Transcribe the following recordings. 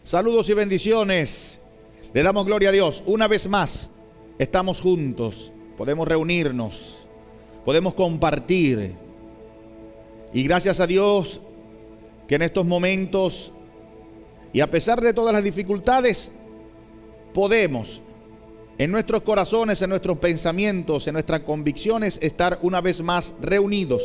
Saludos y bendiciones. Le damos gloria a Dios. Una vez más, estamos juntos. Podemos reunirnos. Podemos compartir. Y gracias a Dios que en estos momentos, y a pesar de todas las dificultades, podemos en nuestros corazones, en nuestros pensamientos, en nuestras convicciones, estar una vez más reunidos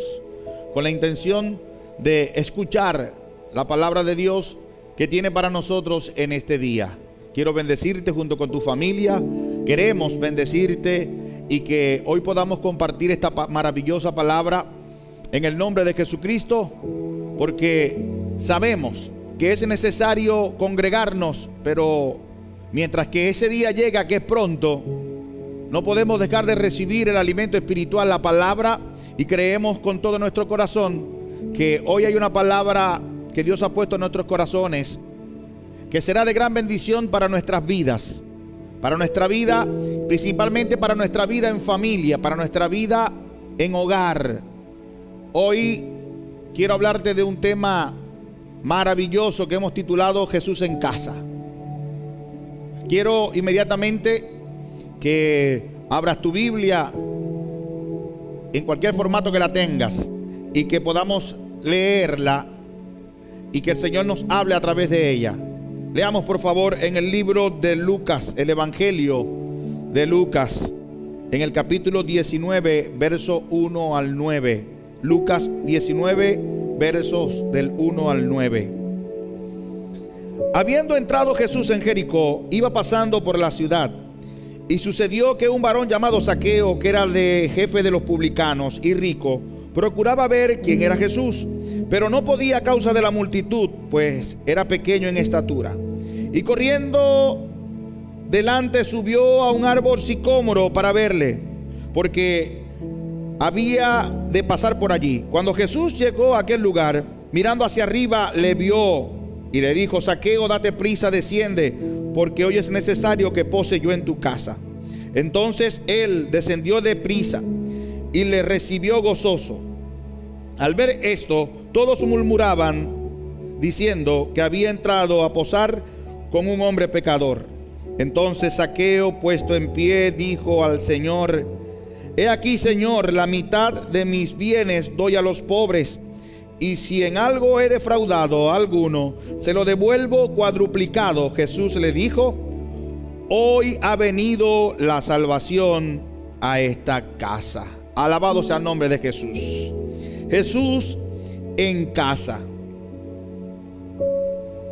con la intención de escuchar la palabra de Dios que tiene para nosotros en este día. Quiero bendecirte junto con tu familia. Queremos bendecirte y que hoy podamos compartir esta maravillosa palabra en el nombre de Jesucristo, porque sabemos que es necesario congregarnos, pero mientras que ese día llega, que es pronto, no podemos dejar de recibir el alimento espiritual, la palabra, y creemos con todo nuestro corazón que hoy hay una palabra que Dios ha puesto en nuestros corazones, que será de gran bendición para nuestras vidas, para nuestra vida, principalmente para nuestra vida en familia, para nuestra vida en hogar. Hoy quiero hablarte de un tema maravilloso que hemos titulado Jesús en casa. Quiero inmediatamente que abras tu Biblia en cualquier formato que la tengas y que podamos leerla y que el Señor nos hable a través de ella. Leamos por favor en el libro de Lucas, el Evangelio de Lucas, en el capítulo 19, verso 1 al 9. Lucas 19, versos del 1 al 9. Habiendo entrado Jesús en Jericó, iba pasando por la ciudad, y sucedió que un varón llamado Zaqueo, que era de jefe de los publicanos y rico, procuraba ver quién era Jesús, pero no podía a causa de la multitud, pues era pequeño en estatura. Y corriendo delante subió a un árbol sicómoro para verle, porque había de pasar por allí. Cuando Jesús llegó a aquel lugar, mirando hacia arriba, le vio y le dijo: Zaqueo, date prisa, desciende, porque hoy es necesario que pose yo en tu casa. Entonces él descendió de prisa y le recibió gozoso. Al ver esto, todos murmuraban, diciendo que había entrado a posar con un hombre pecador. Entonces Zaqueo, puesto en pie, dijo al Señor: He aquí, Señor, la mitad de mis bienes doy a los pobres, y si en algo he defraudado a alguno, se lo devuelvo cuadruplicado. Jesús le dijo: Hoy ha venido la salvación a esta casa. Alabado sea el nombre de Jesús. Jesús en casa.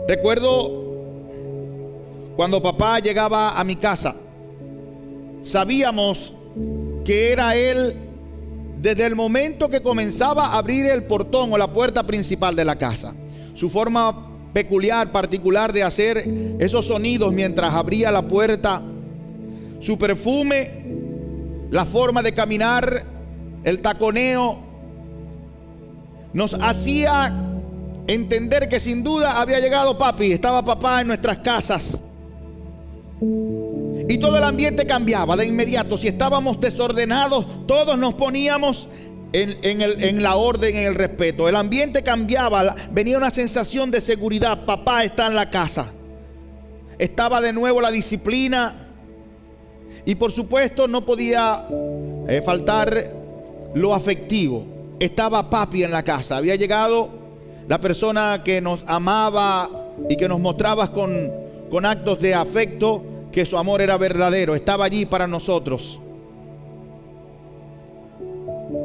Recuerdo cuando papá llegaba a mi casa, sabíamos que era él desde el momento que comenzaba a abrir el portón o la puerta principal de la casa. Su forma peculiar, particular de hacer esos sonidos mientras abría la puerta, su perfume, la forma de caminar, el taconeo, nos hacía entender que sin duda había llegado papi, estaba papá en nuestras casas. Y todo el ambiente cambiaba de inmediato. Si estábamos desordenados, todos nos poníamos en la orden, en el respeto. El ambiente cambiaba, venía una sensación de seguridad. Papá está en la casa. Estaba de nuevo la disciplina. Y por supuesto no podía faltar lo afectivo. Estaba papi en la casa. Había llegado la persona que nos amaba y que nos mostraba con actos de afecto que su amor era verdadero. Estaba allí para nosotros.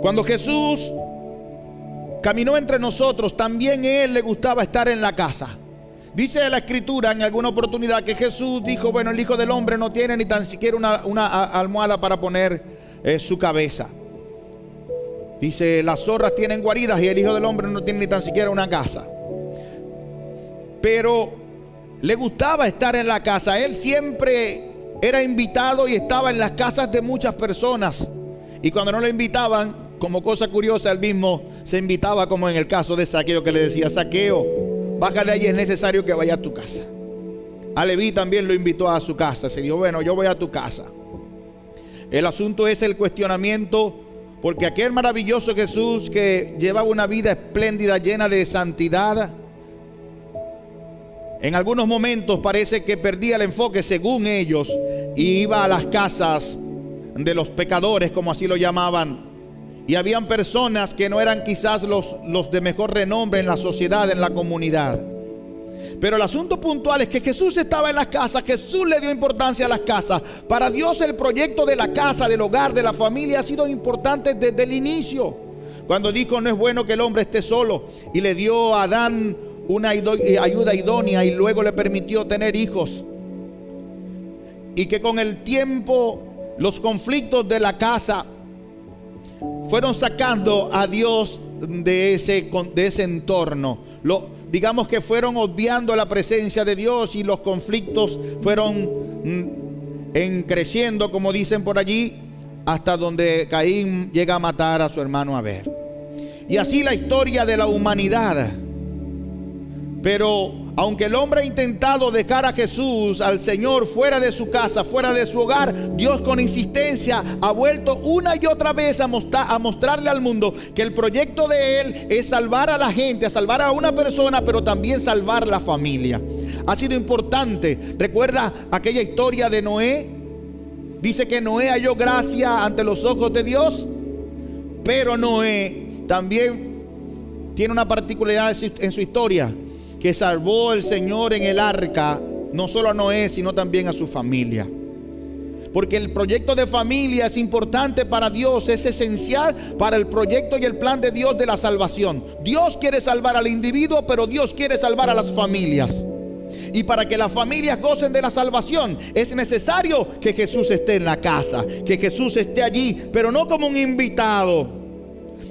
Cuando Jesús caminó entre nosotros, también a él le gustaba estar en la casa. Dice la Escritura en alguna oportunidad que Jesús dijo: bueno, el Hijo del Hombre no tiene ni tan siquiera una almohada para poner su cabeza. Dice: las zorras tienen guaridas y el Hijo del Hombre no tiene ni tan siquiera una casa. Pero le gustaba estar en la casa. Él siempre era invitado y estaba en las casas de muchas personas. Y cuando no lo invitaban, como cosa curiosa, él mismo se invitaba, como en el caso de Zaqueo, que le decía: Zaqueo, baja de allí, es necesario que vaya a tu casa. A Leví también lo invitó a su casa. Se dijo: bueno, yo voy a tu casa. El asunto es el cuestionamiento, porque aquel maravilloso Jesús que llevaba una vida espléndida, llena de santidad, En algunos momentos parece que perdía el enfoque según ellos y iba a las casas de los pecadores, como así lo llamaban. Y habían personas que no eran quizás los de mejor renombre en la sociedad, en la comunidad. Pero el asunto puntual es que Jesús estaba en las casas. Jesús le dio importancia a las casas. Para Dios el proyecto de la casa, del hogar, de la familia ha sido importante desde el inicio. Cuando dijo no es bueno que el hombre esté solo, y le dio a Adán una ayuda idónea y luego le permitió tener hijos. Y que con el tiempo los conflictos de la casa fueron sacando a Dios de ese entorno. Digamos que fueron obviando la presencia de Dios y los conflictos fueron creciendo, como dicen por allí, hasta donde Caín llega a matar a su hermano Abel. Y así la historia de la humanidad. Pero aunque el hombre ha intentado dejar a Jesús, al Señor, fuera de su casa, fuera de su hogar, Dios con insistencia ha vuelto una y otra vez a mostrarle al mundo que el proyecto de Él es salvar a la gente, a salvar a una persona, pero también salvar la familia. Ha sido importante. ¿Recuerda aquella historia de Noé? Dice que Noé halló gracia ante los ojos de Dios, pero Noé también tiene una particularidad en su historia, que salvó el Señor en el arca no solo a Noé, sino también a su familia. Porque el proyecto de familia es importante para Dios, es esencial para el proyecto y el plan de Dios de la salvación. Dios quiere salvar al individuo, pero Dios quiere salvar a las familias. Y para que las familias gocen de la salvación es necesario que Jesús esté en la casa, que Jesús esté allí, pero no como un invitado,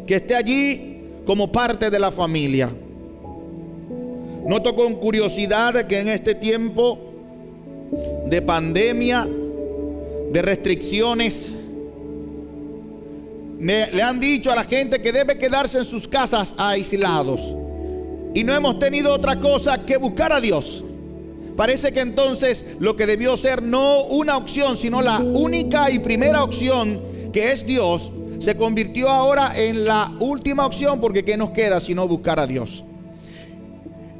que esté allí como parte de la familia. Noto con curiosidad que en este tiempo de pandemia, de restricciones, le han dicho a la gente que debe quedarse en sus casas aislados. Y no hemos tenido otra cosa que buscar a Dios. Parece que entonces lo que debió ser no una opción, sino la única y primera opción, que es Dios, se convirtió ahora en la última opción, porque ¿qué nos queda sino buscar a Dios?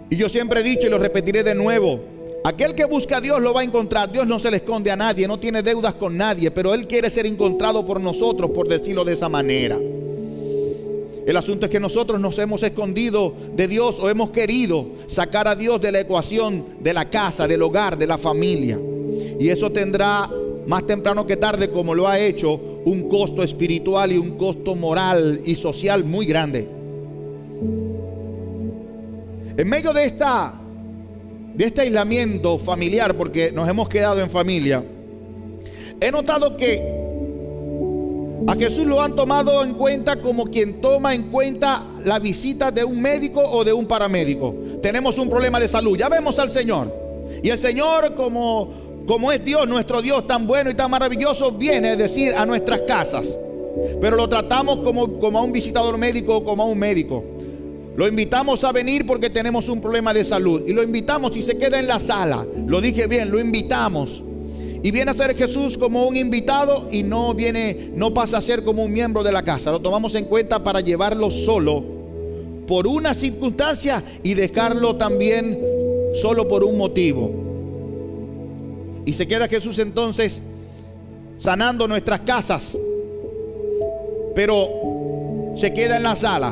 Y yo siempre he dicho y lo repetiré de nuevo: aquel que busca a Dios lo va a encontrar. Dios no se le esconde a nadie, no tiene deudas con nadie, pero Él quiere ser encontrado por nosotros, por decirlo de esa manera. El asunto es que nosotros nos hemos escondido de Dios, o hemos querido sacar a Dios de la ecuación de la casa, del hogar, de la familia. Y eso tendrá más temprano que tarde, como lo ha hecho, un costo espiritual y un costo moral y social muy grande. En medio de este aislamiento familiar, porque nos hemos quedado en familia, he notado que a Jesús lo han tomado en cuenta como quien toma en cuenta la visita de un médico o de un paramédico. Tenemos un problema de salud, ya vemos al Señor. Y el Señor, como es Dios, nuestro Dios tan bueno y tan maravilloso, viene, es decir, a nuestras casas. Pero lo tratamos como a un visitador médico o como a un médico. Lo invitamos a venir porque tenemos un problema de salud. Y lo invitamos y se queda en la sala. Lo dije bien, lo invitamos. Y viene a ser Jesús como un invitado y no pasa a ser como un miembro de la casa. Lo tomamos en cuenta para llevarlo solo por una circunstancia y dejarlo también solo por un motivo. Y se queda Jesús entonces sanando nuestras casas, pero se queda en la sala.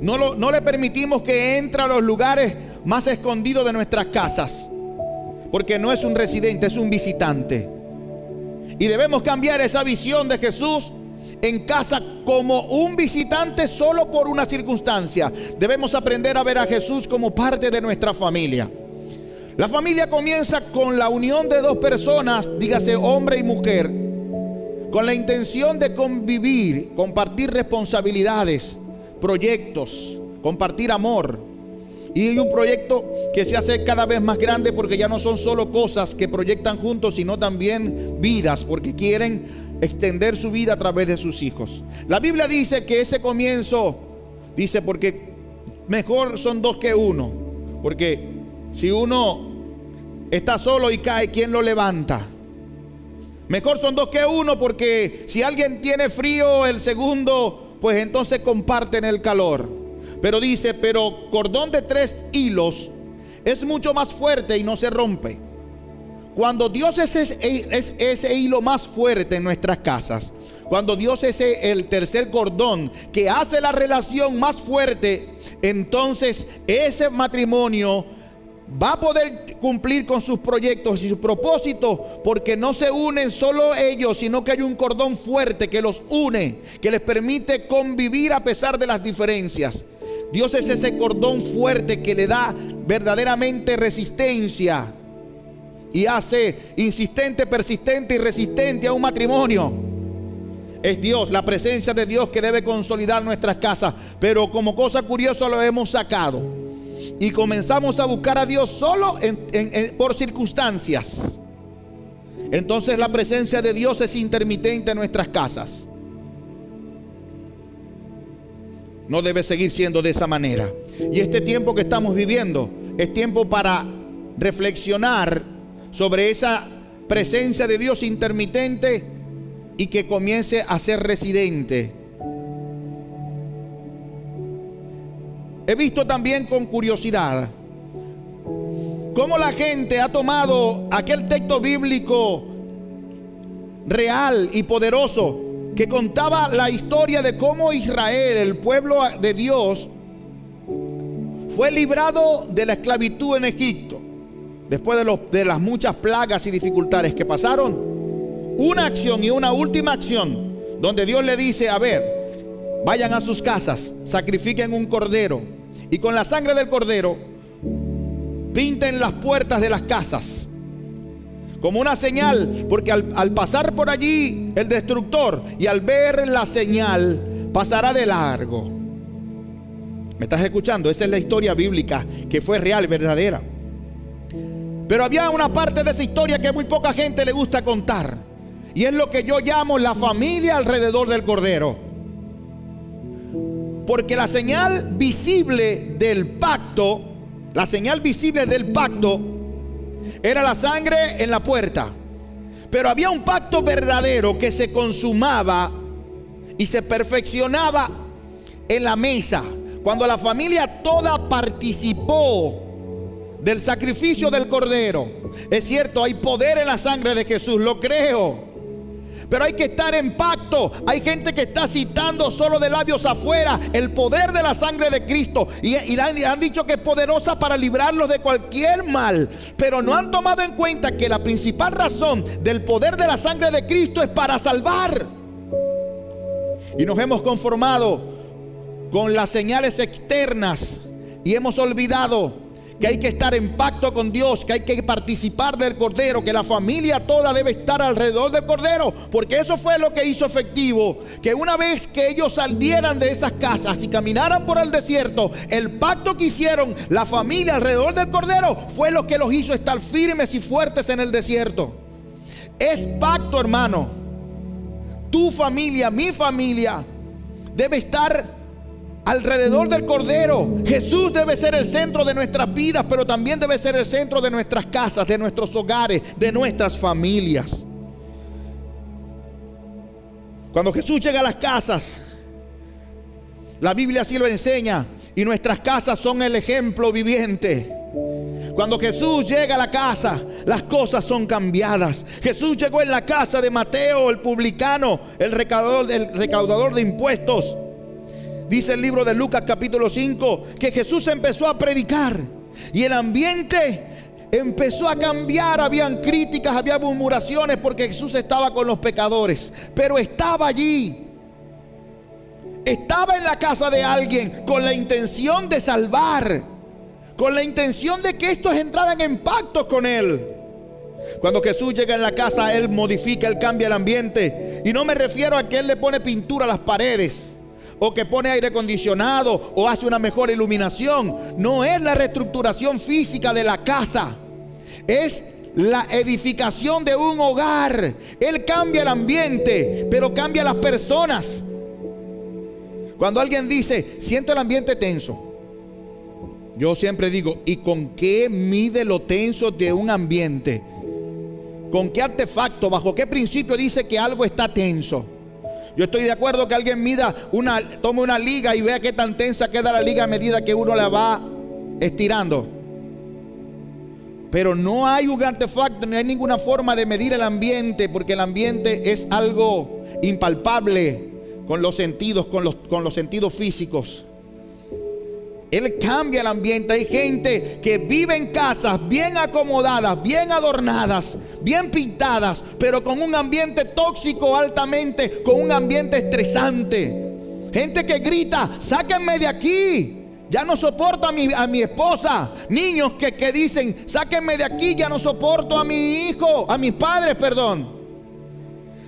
No le permitimos que entre a los lugares más escondidos de nuestras casas, porque no es un residente, es un visitante. Y debemos cambiar esa visión de Jesús en casa como un visitante solo por una circunstancia. Debemos aprender a ver a Jesús como parte de nuestra familia. La familia comienza con la unión de dos personas, dígase hombre y mujer, con la intención de convivir, compartir responsabilidades, proyectos, compartir amor. Y hay un proyecto que se hace cada vez más grande, porque ya no son solo cosas que proyectan juntos, sino también vidas, porque quieren extender su vida a través de sus hijos. La Biblia dice que ese comienzo, dice, porque mejor son dos que uno, porque si uno está solo y cae, ¿quién lo levanta? Mejor son dos que uno, porque si alguien tiene frío, el segundo pues entonces comparten el calor. Pero dice, pero cordón de 3 hilos es mucho más fuerte y no se rompe. Cuando Dios es ese hilo más fuerte en nuestras casas, cuando Dios es el tercer cordón que hace la relación más fuerte, entonces ese matrimonio va a poder cumplir con sus proyectos y sus propósitos, porque no se unen solo ellos, sino que hay un cordón fuerte que los une, que les permite convivir a pesar de las diferencias. Dios es ese cordón fuerte que le da verdaderamente resistencia y hace insistente, persistente y resistente a un matrimonio. Es Dios, la presencia de Dios, que debe consolidar nuestras casas. Pero como cosa curiosa lo hemos sacado y comenzamos a buscar a Dios solo por circunstancias. Entonces la presencia de Dios es intermitente en nuestras casas. No debe seguir siendo de esa manera. Y este tiempo que estamos viviendo es tiempo para reflexionar sobre esa presencia de Dios intermitente y que comience a ser residente. He visto también con curiosidad cómo la gente ha tomado aquel texto bíblico real y poderoso que contaba la historia de cómo Israel, el pueblo de Dios, fue librado de la esclavitud en Egipto. Después de las muchas plagas y dificultades que pasaron, una acción y una última acción donde Dios le dice: a ver, vayan a sus casas, sacrifiquen un cordero y con la sangre del cordero pinten las puertas de las casas como una señal, porque al pasar por allí el destructor y al ver la señal pasará de largo. ¿Me estás escuchando? Esa es la historia bíblica que fue real, verdadera. Pero había una parte de esa historia que muy poca gente le gusta contar, y es lo que yo llamo la familia alrededor del cordero. Porque la señal visible del pacto, era la sangre en la puerta. Pero había un pacto verdadero que se consumaba y se perfeccionaba en la mesa, cuando la familia toda participó del sacrificio del cordero. Es cierto, hay poder en la sangre de Jesús, lo creo, pero hay que estar en pacto. Hay gente que está citando solo de labios afuera el poder de la sangre de Cristo y han dicho que es poderosa para librarlos de cualquier mal, pero no han tomado en cuenta que la principal razón del poder de la sangre de Cristo es para salvar. Y nos hemos conformado con las señales externas y hemos olvidado que hay que estar en pacto con Dios, que hay que participar del cordero, que la familia toda debe estar alrededor del cordero, porque eso fue lo que hizo efectivo que una vez que ellos salieran de esas casas y caminaran por el desierto, el pacto que hicieron la familia alrededor del cordero fue lo que los hizo estar firmes y fuertes en el desierto. Es pacto, hermano. Tu familia, mi familia debe estar alrededor del cordero. Jesús debe ser el centro de nuestras vidas, pero también debe ser el centro de nuestras casas, de nuestros hogares, de nuestras familias. Cuando Jesús llega a las casas, la Biblia así lo enseña, y nuestras casas son el ejemplo viviente. Cuando Jesús llega a la casa, las cosas son cambiadas. Jesús llegó en la casa de Mateo, el publicano, el recaudador de impuestos. Dice el libro de Lucas capítulo 5 que Jesús empezó a predicar y el ambiente empezó a cambiar. Habían críticas, había murmuraciones porque Jesús estaba con los pecadores, pero estaba allí. Estaba en la casa de alguien con la intención de salvar, con la intención de que estos entraran en pacto con Él. Cuando Jesús llega en la casa, Él modifica, Él cambia el ambiente. Y no me refiero a que Él le pone pintura a las paredes, o que pone aire acondicionado, o hace una mejor iluminación. No es la reestructuración física de la casa, es la edificación de un hogar. Él cambia el ambiente, pero cambia las personas. Cuando alguien dice, siento el ambiente tenso, yo siempre digo, ¿y con qué mide lo tenso de un ambiente? ¿Con qué artefacto? ¿Bajo qué principio dice que algo está tenso? Yo estoy de acuerdo que alguien tome una liga y vea qué tan tensa queda la liga a medida que uno la va estirando. Pero no hay un artefacto, no hay ninguna forma de medir el ambiente, porque el ambiente es algo impalpable con los sentidos, con los sentidos físicos. Él cambia el ambiente. Hay gente que vive en casas bien acomodadas, bien adornadas, bien pintadas, pero con un ambiente tóxico altamente, con un ambiente estresante. Gente que grita: sáquenme de aquí, ya no soporto a mi esposa. Niños que dicen: sáquenme de aquí, ya no soporto a mi hijo, a mis padres, perdón.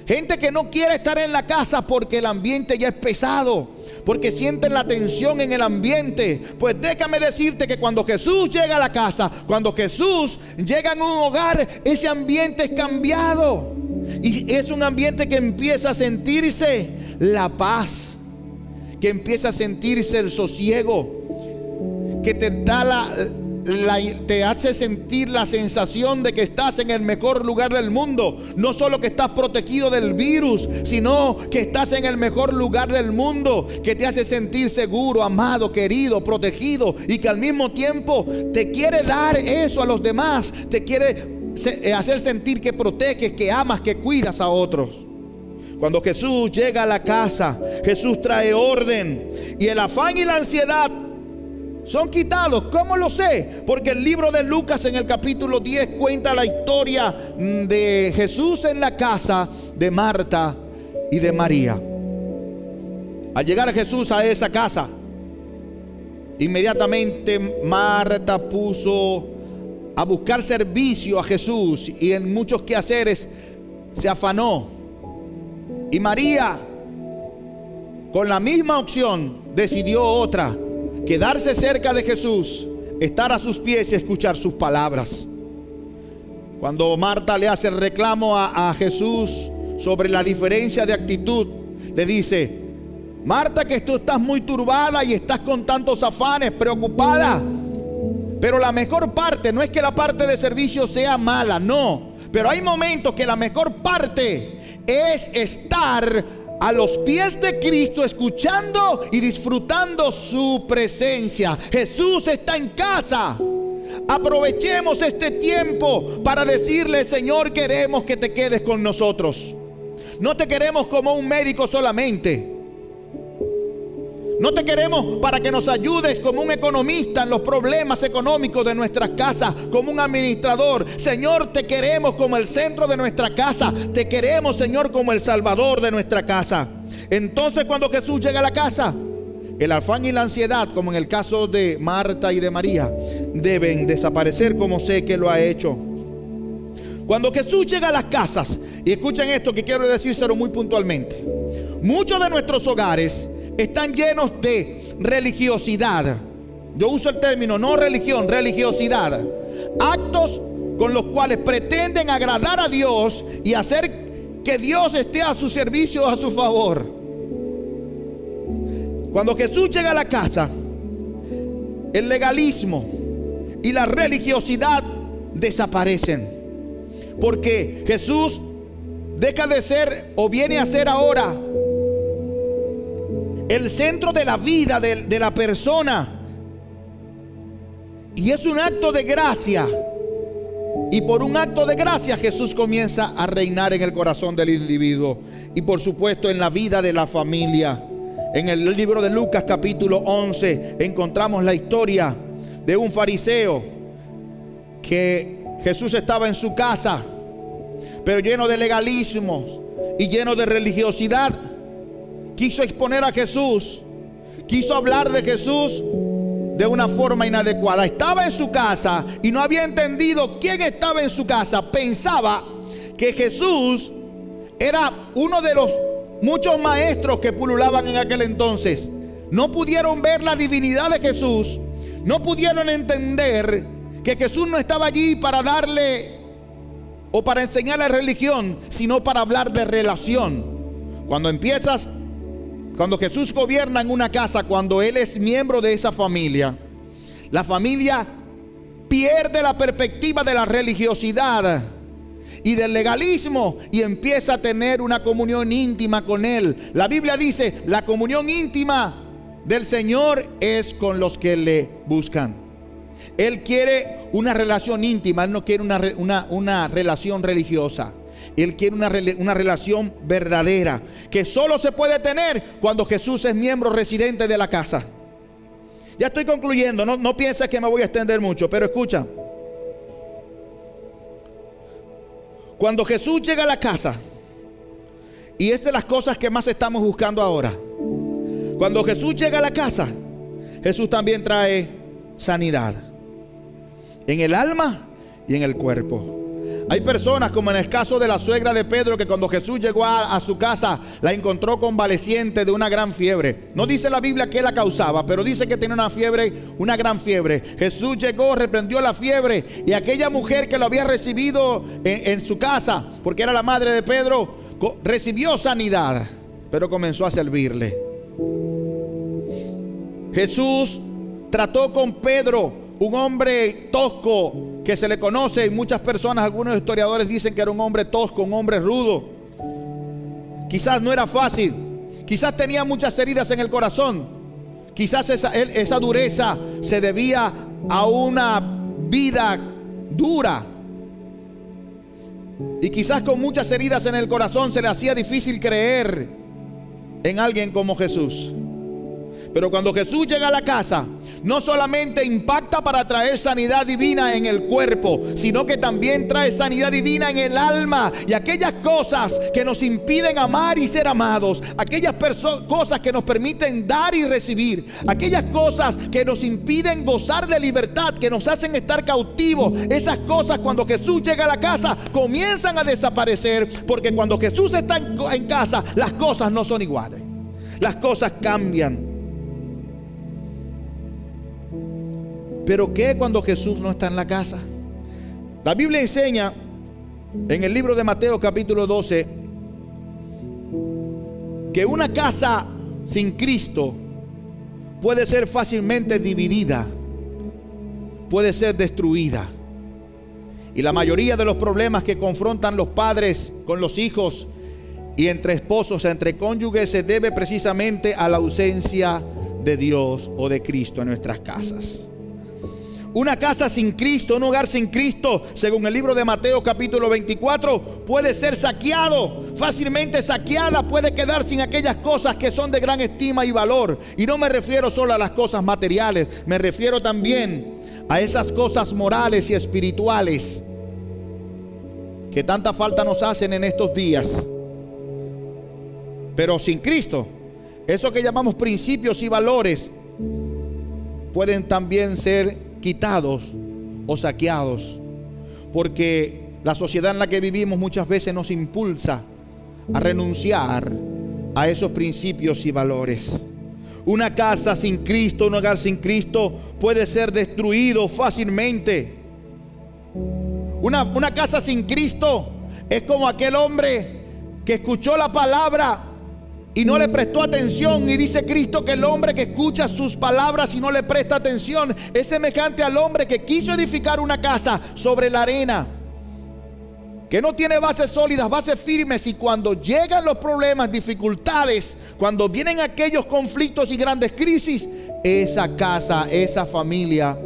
Gente que no quiere estar en la casa porque el ambiente ya es pesado, porque sienten la tensión en el ambiente. Pues déjame decirte que cuando Jesús llega a la casa, cuando Jesús llega en un hogar, ese ambiente es cambiado. Y es un ambiente que empieza a sentirse la paz, que empieza a sentirse el sosiego, que te da te hace sentir la sensación de que estás en el mejor lugar del mundo. No solo que estás protegido del virus, sino que estás en el mejor lugar del mundo, que te hace sentir seguro, amado, querido, protegido, y que al mismo tiempo te quiere dar eso a los demás. Te quiere hacer sentir que proteges, que amas, que cuidas a otros. Cuando Jesús llega a la casa, Jesús trae orden, y el afán y la ansiedad son quitados. ¿Cómo lo sé? Porque el libro de Lucas en el capítulo 10 cuenta la historia de Jesús en la casa de Marta y de María. Al llegar Jesús a esa casa, inmediatamente Marta puso a buscar servicio a Jesús, y en muchos quehaceres se afanó. Y María, con la misma opción, decidió otra: quedarse cerca de Jesús, estar a sus pies y escuchar sus palabras. Cuando Marta le hace el reclamo a Jesús sobre la diferencia de actitud, le dice: Marta, que tú estás muy turbada y estás con tantos afanes, preocupada. Pero la mejor parte, no es que la parte de servicio sea mala, no. Pero hay momentos que la mejor parte es estar a los pies de Cristo, escuchando y disfrutando su presencia. Jesús está en casa. Aprovechemos este tiempo para decirle: Señor, queremos que te quedes con nosotros. No te queremos como un médico solamente. No te queremos para que nos ayudes como un economista en los problemas económicos de nuestras casas, como un administrador. Señor, te queremos como el centro de nuestra casa. Te queremos, Señor, como el salvador de nuestra casa. Entonces, cuando Jesús llega a la casa, el afán y la ansiedad, como en el caso de Marta y de María, deben desaparecer, como sé que lo ha hecho. Cuando Jesús llega a las casas, y escuchen esto que quiero decírselo muy puntualmente, muchos de nuestros hogares están llenos de religiosidad. Yo uso el término no religión, religiosidad. Actos con los cuales pretenden agradar a Dios y hacer que Dios esté a su servicio, a su favor. Cuando Jesús llega a la casa, el legalismo y la religiosidad desaparecen, porque Jesús deja de ser, o viene a ser ahora, el centro de la vida de la persona. Y es un acto de gracia. Y por un acto de gracia Jesús comienza a reinar en el corazón del individuo. Y por supuesto en la vida de la familia. En el libro de Lucas capítulo 11 encontramos la historia de un fariseo que Jesús estaba en su casa, pero lleno de legalismos y lleno de religiosidad. Quiso exponer a Jesús, quiso hablar de Jesús de una forma inadecuada. Estaba en su casa y no había entendido quién estaba en su casa. Pensaba que Jesús era uno de los muchos maestros que pululaban en aquel entonces. No pudieron ver la divinidad de Jesús, no pudieron entender que Jesús no estaba allí para darle o para enseñarle religión, sino para hablar de relación. Cuando Jesús gobierna en una casa, cuando Él es miembro de esa familia, la familia pierde la perspectiva de la religiosidad y del legalismo y empieza a tener una comunión íntima con Él. La Biblia dice: la comunión íntima del Señor es con los que le buscan. Él quiere una relación íntima. Él no quiere una relación religiosa. Él quiere una relación verdadera, que solo se puede tener cuando Jesús es miembro residente de la casa. Ya estoy concluyendo, no pienses que me voy a extender mucho, pero escucha. Cuando Jesús llega a la casa, y es de las cosas que más estamos buscando ahora. Cuando Jesús llega a la casa, Jesús también trae sanidad en el alma y en el cuerpo. Hay personas, como en el caso de la suegra de Pedro, que cuando Jesús llegó a su casa, la encontró convaleciente de una gran fiebre. No dice la Biblia qué la causaba, pero dice que tenía una gran fiebre. Jesús llegó, reprendió la fiebre, y aquella mujer que lo había recibido en su casa, porque era la madre de Pedro, recibió sanidad, pero comenzó a servirle. Jesús trató con Pedro, un hombre tosco que se le conoce, y muchas personas, algunos historiadores dicen que era un hombre tosco, un hombre rudo. Quizás no era fácil, quizás tenía muchas heridas en el corazón, quizás esa dureza se debía a una vida dura, y quizás con muchas heridas en el corazón se le hacía difícil creer en alguien como Jesús. Pero cuando Jesús llega a la casa, no solamente impacta para traer sanidad divina en el cuerpo, sino que también trae sanidad divina en el alma. Y aquellas cosas que nos impiden amar y ser amados, aquellas cosas que nos permiten dar y recibir, aquellas cosas que nos impiden gozar de libertad, que nos hacen estar cautivos, esas cosas, cuando Jesús llega a la casa, comienzan a desaparecer. Porque cuando Jesús está en casa, las cosas no son iguales, las cosas cambian. Pero ¿qué cuando Jesús no está en la casa? La Biblia enseña en el libro de Mateo capítulo 12 que una casa sin Cristo puede ser fácilmente dividida, puede ser destruida. Y la mayoría de los problemas que confrontan los padres con los hijos y entre esposos, entre cónyuges, se debe precisamente a la ausencia de Dios o de Cristo en nuestras casas. Una casa sin Cristo, un hogar sin Cristo, según el libro de Mateo capítulo 24, puede ser saqueado, fácilmente saqueada, puede quedar sin aquellas cosas que son de gran estima y valor. Y no me refiero solo a las cosas materiales, me refiero también a esas cosas morales y espirituales que tanta falta nos hacen en estos días. Pero sin Cristo, eso que llamamos principios y valores pueden también ser quitados o saqueados, porque la sociedad en la que vivimos muchas veces nos impulsa a renunciar a esos principios y valores. Una casa sin Cristo, un hogar sin Cristo puede ser destruido fácilmente. Una casa sin Cristo es como aquel hombre que escuchó la palabra y no le prestó atención. Y dice Cristo que el hombre que escucha sus palabras y no le presta atención es semejante al hombre que quiso edificar una casa sobre la arena, que no tiene bases sólidas, bases firmes. Y cuando llegan los problemas, dificultades, cuando vienen aquellos conflictos y grandes crisis, esa casa, esa familia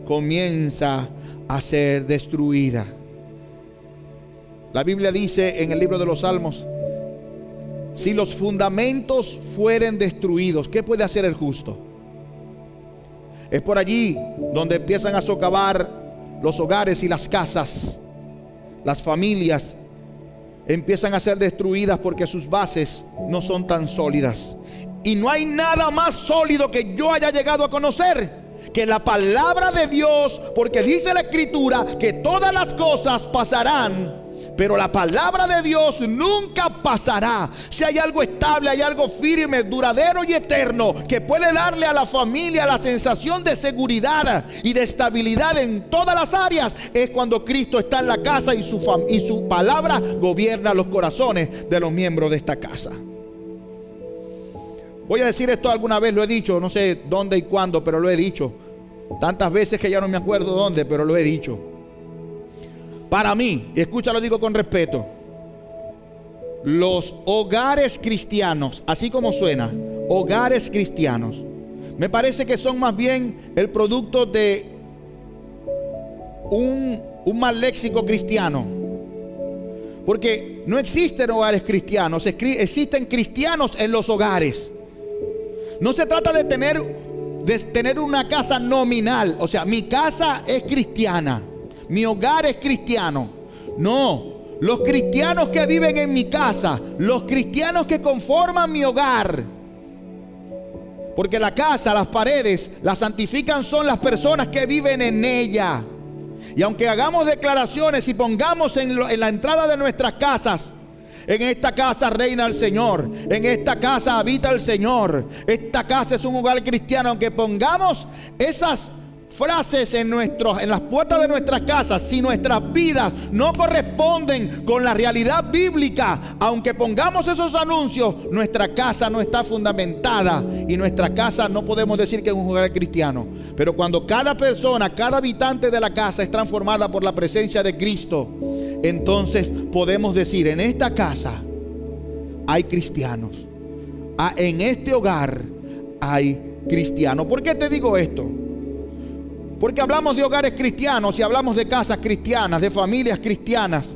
comienza a ser destruida. La Biblia dice en el libro de los Salmos: si los fundamentos fueren destruidos, ¿qué puede hacer el justo? Es por allí donde empiezan a socavar los hogares y las casas. Las familias empiezan a ser destruidas porque sus bases no son tan sólidas. Y no hay nada más sólido que yo haya llegado a conocer que la palabra de Dios, porque dice la Escritura que todas las cosas pasarán, pero la palabra de Dios nunca pasará. Si hay algo estable, hay algo firme, duradero y eterno, que puede darle a la familia la sensación de seguridad y de estabilidad en todas las áreas, es cuando Cristo está en la casa y su palabra gobierna los corazones de los miembros de esta casa. Voy a decir esto alguna vez, lo he dicho, no sé dónde y cuándo, pero lo he dicho tantas veces que ya no me acuerdo dónde, pero lo he dicho. Para mí, y escúchalo, digo con respeto, los hogares cristianos, así como suena, hogares cristianos, me parece que son más bien el producto de un mal léxico cristiano. Porque no existen hogares cristianos, existen cristianos en los hogares. No se trata de tener una casa nominal, o sea, mi casa es cristiana, mi hogar es cristiano. No, los cristianos que viven en mi casa, los cristianos que conforman mi hogar, porque la casa, las paredes, la santifican son las personas que viven en ella. Y aunque hagamos declaraciones y pongamos en la entrada de nuestras casas: en esta casa reina el Señor, en esta casa habita el Señor, esta casa es un hogar cristiano, aunque pongamos esas frases en las puertas de nuestras casas, si nuestras vidas no corresponden con la realidad bíblica, aunque pongamos esos anuncios, nuestra casa no está fundamentada y nuestra casa no podemos decir que es un hogar cristiano. Pero cuando cada persona, cada habitante de la casa es transformada por la presencia de Cristo, entonces podemos decir: en esta casa hay cristianos, en este hogar hay cristianos. ¿Por qué te digo esto? Porque hablamos de hogares cristianos y hablamos de casas cristianas, de familias cristianas,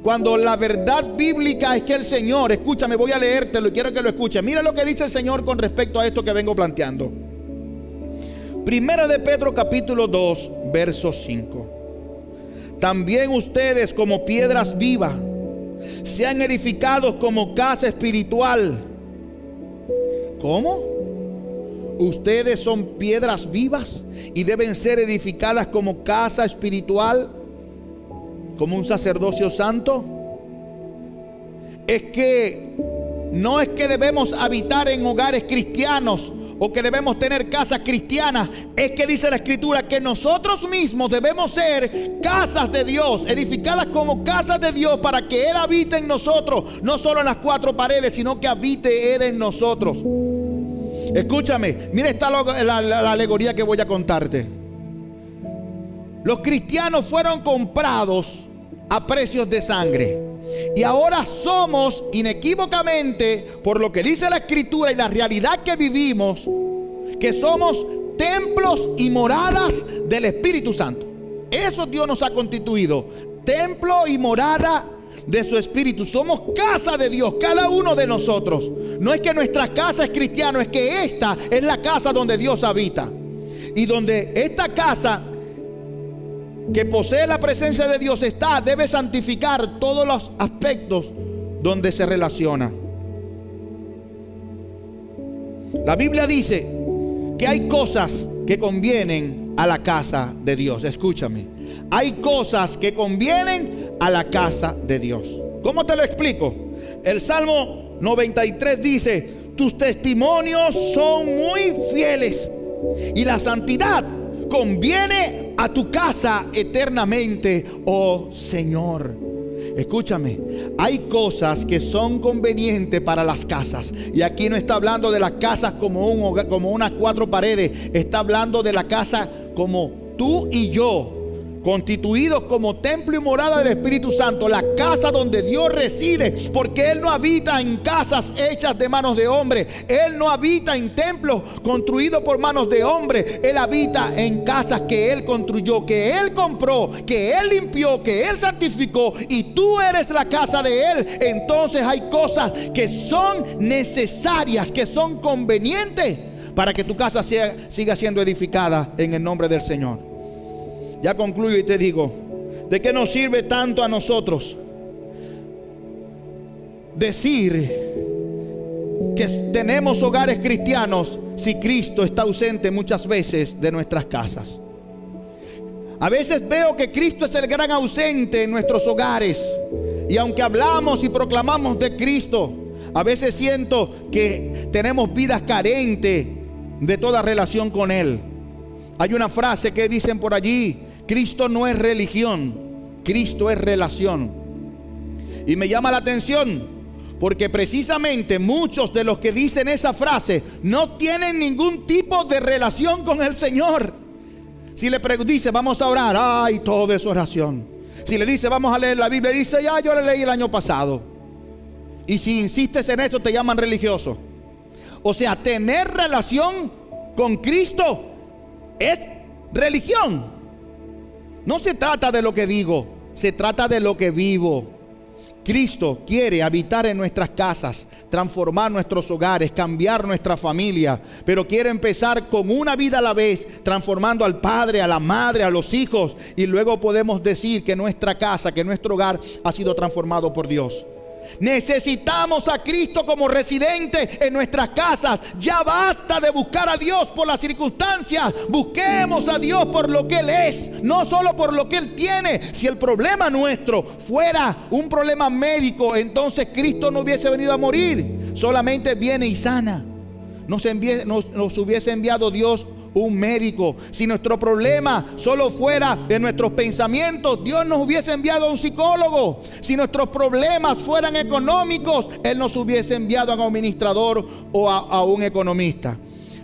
cuando la verdad bíblica es que el Señor, escúchame, voy a leértelo y quiero que lo escuches. Mira lo que dice el Señor con respecto a esto que vengo planteando. Primera de Pedro capítulo 2 verso 5. También ustedes, como piedras vivas, sean edificados como casa espiritual. ¿Cómo? Ustedes son piedras vivas y deben ser edificadas como casa espiritual, como un sacerdocio santo. Es que no es que debemos habitar en hogares cristianos o que debemos tener casas cristianas. Es que dice la Escritura que nosotros mismos debemos ser casas de Dios, edificadas como casas de Dios, para que Él habite en nosotros, no solo en las cuatro paredes, sino que habite Él en nosotros. Escúchame, mira esta la alegoría que voy a contarte. Los cristianos fueron comprados a precios de sangre, y ahora somos inequívocamente, por lo que dice la Escritura y la realidad que vivimos, que somos templos y moradas del Espíritu Santo. Eso Dios nos ha constituido, templo y morada de su Espíritu. Somos casa de Dios, cada uno de nosotros. No es que nuestra casa es cristiana, es que esta es la casa donde Dios habita, y donde esta casa que posee la presencia de Dios debe santificar todos los aspectos donde se relaciona. La Biblia dice que hay cosas que convienen a la casa de Dios. Escúchame, hay cosas que convienen a la casa de Dios. ¿Cómo te lo explico? El Salmo 93 dice: tus testimonios son muy fieles y la santidad conviene a tu casa eternamente, oh Señor. Escúchame, hay cosas que son convenientes para las casas, y aquí no está hablando de las casas como un hogar, como unas cuatro paredes. Está hablando de la casa como tú y yo, constituidos como templo y morada del Espíritu Santo, la casa donde Dios reside, porque Él no habita en casas hechas de manos de hombre. Él no habita en templos construidos por manos de hombre. Él habita en casas que Él construyó, que Él compró, que Él limpió, que Él santificó, y tú eres la casa de Él. Entonces hay cosas que son necesarias, que son convenientes para que tu casa siga siendo edificada en el nombre del Señor. Ya concluyo y te digo: ¿de qué nos sirve tanto a nosotros decir que tenemos hogares cristianos si Cristo está ausente muchas veces de nuestras casas? A veces veo que Cristo es el gran ausente en nuestros hogares, y aunque hablamos y proclamamos de Cristo, a veces siento que tenemos vidas carentes de toda relación con Él. Hay una frase que dicen por allí: Cristo no es religión, Cristo es relación. Y me llama la atención porque precisamente muchos de los que dicen esa frase no tienen ningún tipo de relación con el Señor. Si le dice vamos a orar, ay, todo es oración. Si le dice vamos a leer la Biblia, dice ya yo la leí el año pasado. Y si insistes en eso te llaman religioso. O sea, tener relación con Cristo es religión. No se trata de lo que digo, se trata de lo que vivo. Cristo quiere habitar en nuestras casas, transformar nuestros hogares, cambiar nuestra familia, pero quiere empezar con una vida a la vez, transformando al padre, a la madre, a los hijos, y luego podemos decir que nuestra casa, que nuestro hogar ha sido transformado por Dios. Necesitamos a Cristo como residente en nuestras casas. Ya basta de buscar a Dios por las circunstancias. Busquemos a Dios por lo que Él es, no solo por lo que Él tiene. Si el problema nuestro fuera un problema médico, entonces Cristo no hubiese venido a morir. Solamente viene y sana. Nos hubiese enviado Dios un médico. Si nuestro problema solo fuera de nuestros pensamientos, Dios nos hubiese enviado a un psicólogo. Si nuestros problemas fueran económicos, Él nos hubiese enviado a un administrador o a un economista.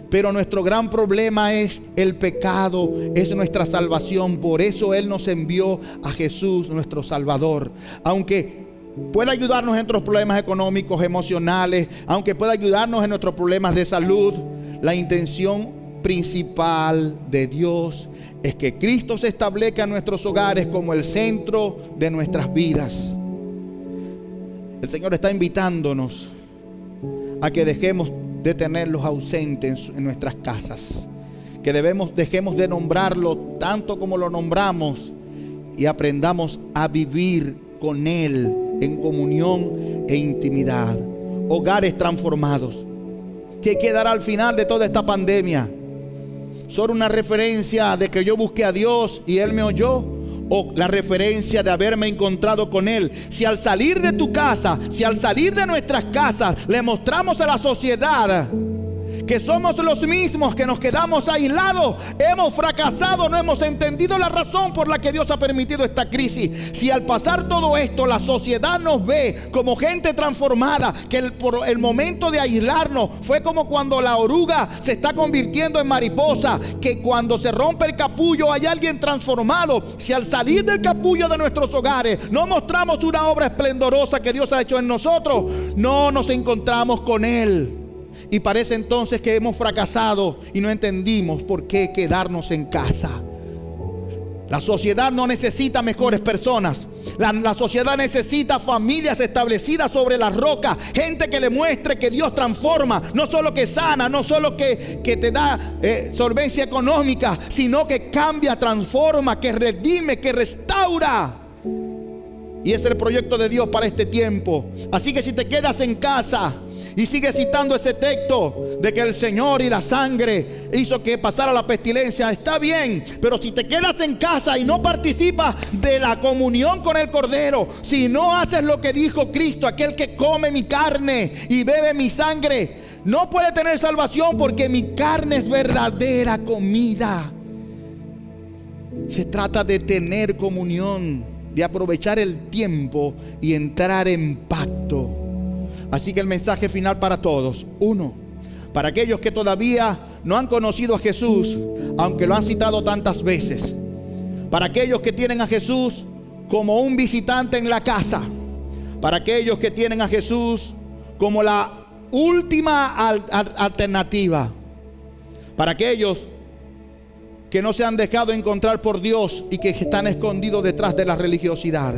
Pero nuestro gran problema es el pecado, es nuestra salvación. Por eso Él nos envió a Jesús, nuestro Salvador. Aunque pueda ayudarnos en nuestros problemas económicos, emocionales, aunque pueda ayudarnos en nuestros problemas de salud, la intención principal de Dios es que Cristo se establezca en nuestros hogares como el centro de nuestras vidas. El Señor está invitándonos a que dejemos de tenerlos ausentes en nuestras casas, que dejemos de nombrarlo tanto como lo nombramos y aprendamos a vivir con Él en comunión e intimidad. Hogares transformados. ¿Qué quedará al final de toda esta pandemia? ¿Solo una referencia de que yo busqué a Dios y Él me oyó? ¿O la referencia de haberme encontrado con Él? Si al salir de tu casa, si al salir de nuestras casas le mostramos a la sociedad que somos los mismos, que nos quedamos aislados, hemos fracasado, no hemos entendido la razón por la que Dios ha permitido esta crisis. Si al pasar todo esto la sociedad nos ve como gente transformada, que por el momento de aislarnos fue como cuando la oruga se está convirtiendo en mariposa, que cuando se rompe el capullo hay alguien transformado. Si al salir del capullo de nuestros hogares no mostramos una obra esplendorosa que Dios ha hecho en nosotros, no nos encontramos con Él. Y parece entonces que hemos fracasado y no entendimos por qué quedarnos en casa. La sociedad no necesita mejores personas. La sociedad necesita familias establecidas sobre la roca. Gente que le muestre que Dios transforma. No solo que sana, no solo que te da solvencia económica, sino que cambia, transforma, que redime, que restaura. Y es el proyecto de Dios para este tiempo. Así que si te quedas en casa y sigue citando ese texto de que el Señor y la sangre hizo que pasara la pestilencia, está bien. Pero si te quedas en casa y no participas de la comunión con el Cordero, si no haces lo que dijo Cristo: aquel que come mi carne y bebe mi sangre no puede tener salvación, porque mi carne es verdadera comida. Se trata de tener comunión, de aprovechar el tiempo y entrar en pacto. Así que el mensaje final para todos: uno, para aquellos que todavía no han conocido a Jesús, aunque lo han citado tantas veces; para aquellos que tienen a Jesús como un visitante en la casa; para aquellos que tienen a Jesús como la última alternativa; para aquellos que no se han dejado encontrar por Dios y que están escondidos detrás de la religiosidad;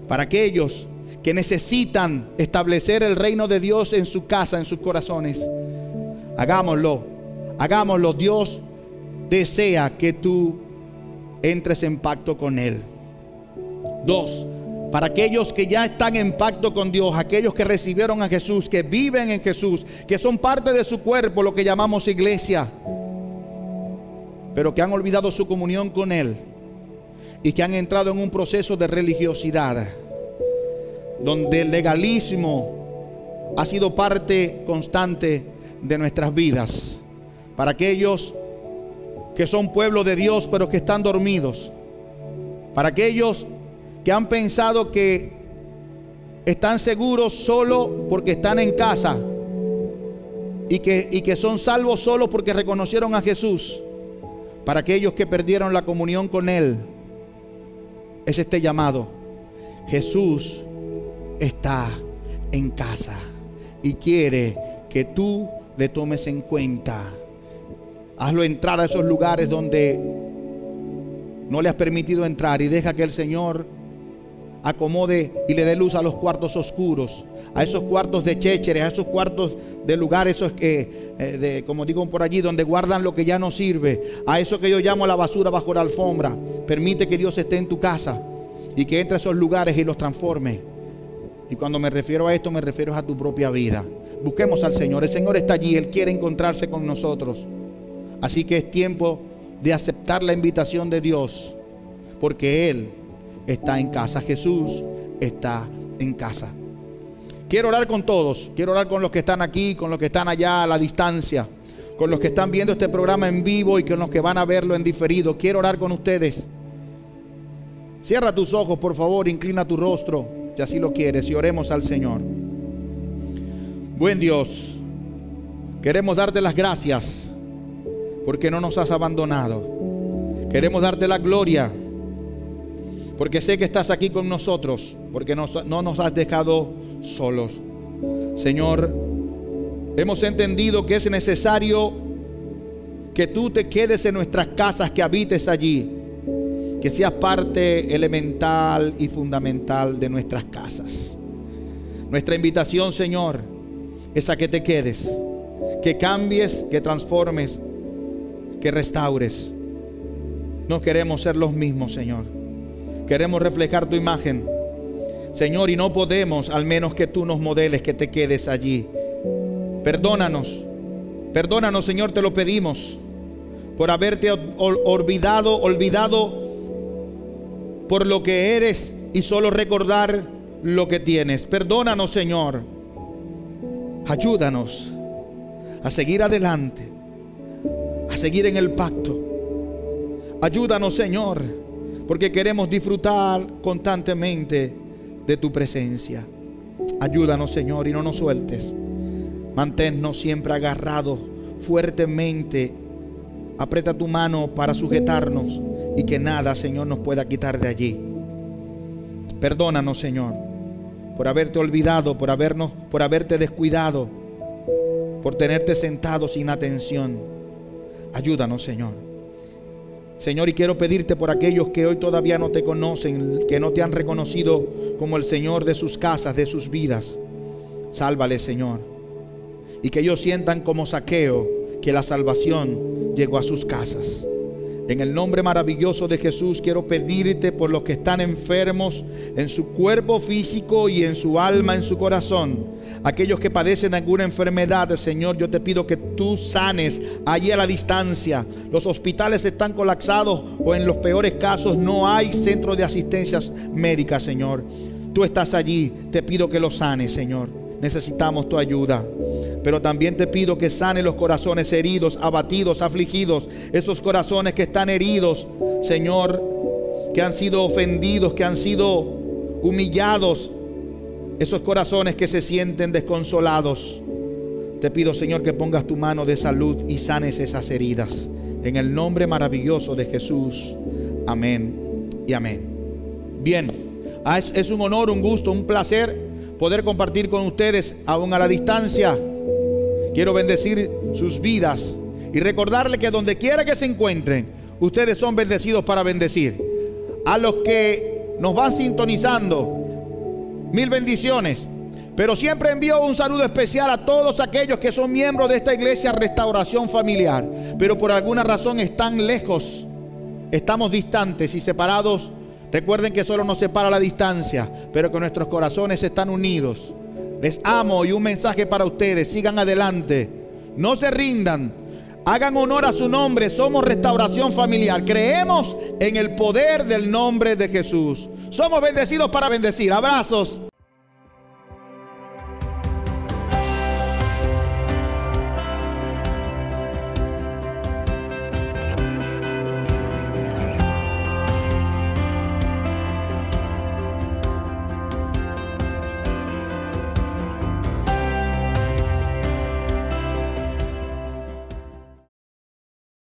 para aquellos que necesitan establecer el reino de Dios en su casa, en sus corazones. Hagámoslo, hagámoslo. Dios desea que tú entres en pacto con Él. Dos, para aquellos que ya están en pacto con Dios, aquellos que recibieron a Jesús, que viven en Jesús, que son parte de su cuerpo, lo que llamamos iglesia, pero que han olvidado su comunión con Él y que han entrado en un proceso de religiosidad, donde el legalismo ha sido parte constante de nuestras vidas. Para aquellos que son pueblo de Dios pero que están dormidos; para aquellos que han pensado que están seguros solo porque están en casa y que son salvos solo porque reconocieron a Jesús; para aquellos que perdieron la comunión con Él, es este llamado: Jesús está en casa y quiere que tú le tomes en cuenta. Hazlo entrar a esos lugares donde no le has permitido entrar, y deja que el Señor acomode y le dé luz a los cuartos oscuros, a esos cuartos de chécheres, a esos cuartos de lugares, esos que, como digo por allí, donde guardan lo que ya no sirve, a eso que yo llamo la basura bajo la alfombra. Permite que Dios esté en tu casa y que entre a esos lugares y los transforme. Y cuando me refiero a esto, me refiero a tu propia vida. Busquemos al Señor. El Señor está allí, Él quiere encontrarse con nosotros. Así que es tiempo de aceptar la invitación de Dios, porque Él está en casa. Jesús está en casa. Quiero orar con todos. Quiero orar con los que están aquí, con los que están allá a la distancia, con los que están viendo este programa en vivo y con los que van a verlo en diferido. Quiero orar con ustedes. Cierra tus ojos, por favor, inclina tu rostro, si así lo quieres, y oremos al Señor. Buen Dios, queremos darte las gracias porque no nos has abandonado. Queremos darte la gloria porque sé que estás aquí con nosotros, porque no nos has dejado solos. Señor, hemos entendido que es necesario que tú te quedes en nuestras casas, que habites allí, que seas parte elemental y fundamental de nuestras casas. Nuestra invitación, Señor, es a que te quedes, que cambies, que transformes, que restaures. No queremos ser los mismos, Señor. Queremos reflejar tu imagen, Señor, y no podemos, al menos que tú nos modeles, que te quedes allí. Perdónanos, perdónanos, Señor, te lo pedimos, por haberte olvidado por lo que eres y solo recordar lo que tienes. Perdónanos, Señor. Ayúdanos a seguir adelante, a seguir en el pacto. Ayúdanos, Señor, porque queremos disfrutar constantemente de tu presencia. Ayúdanos, Señor, y no nos sueltes. Manténnos siempre agarrados fuertemente. Aprieta tu mano para sujetarnos y que nada, Señor, nos pueda quitar de allí. Perdónanos, Señor, por haberte olvidado, por haberte descuidado, por tenerte sentado sin atención. Ayúdanos, Señor. Señor, y quiero pedirte por aquellos que hoy todavía no te conocen, que no te han reconocido como el Señor de sus casas, de sus vidas. Sálvales, Señor, y que ellos sientan como Zaqueo que la salvación llegó a sus casas. En el nombre maravilloso de Jesús quiero pedirte por los que están enfermos en su cuerpo físico y en su alma, en su corazón. Aquellos que padecen alguna enfermedad, Señor, yo te pido que tú sanes allí a la distancia. Los hospitales están colapsados o en los peores casos no hay centro de asistencia médica, Señor. Tú estás allí, te pido que los sanes, Señor. Necesitamos tu ayuda. Pero también te pido que sane los corazones heridos, abatidos, afligidos. Esos corazones que están heridos, Señor, que han sido ofendidos, que han sido humillados. Esos corazones que se sienten desconsolados. Te pido, Señor, que pongas tu mano de salud y sanes esas heridas. En el nombre maravilloso de Jesús. Amén y amén. Bien, es un honor, un gusto, un placer poder compartir con ustedes aún a la distancia. Quiero bendecir sus vidas y recordarle que donde quiera que se encuentren, ustedes son bendecidos para bendecir. A los que nos van sintonizando, mil bendiciones. Pero siempre envío un saludo especial a todos aquellos que son miembros de esta iglesia Restauración Familiar, pero por alguna razón están lejos, estamos distantes y separados. Recuerden que solo nos separa la distancia, pero que nuestros corazones están unidos. Les amo y un mensaje para ustedes: sigan adelante, no se rindan, hagan honor a su nombre. Somos Restauración Familiar, creemos en el poder del nombre de Jesús. Somos bendecidos para bendecir. Abrazos.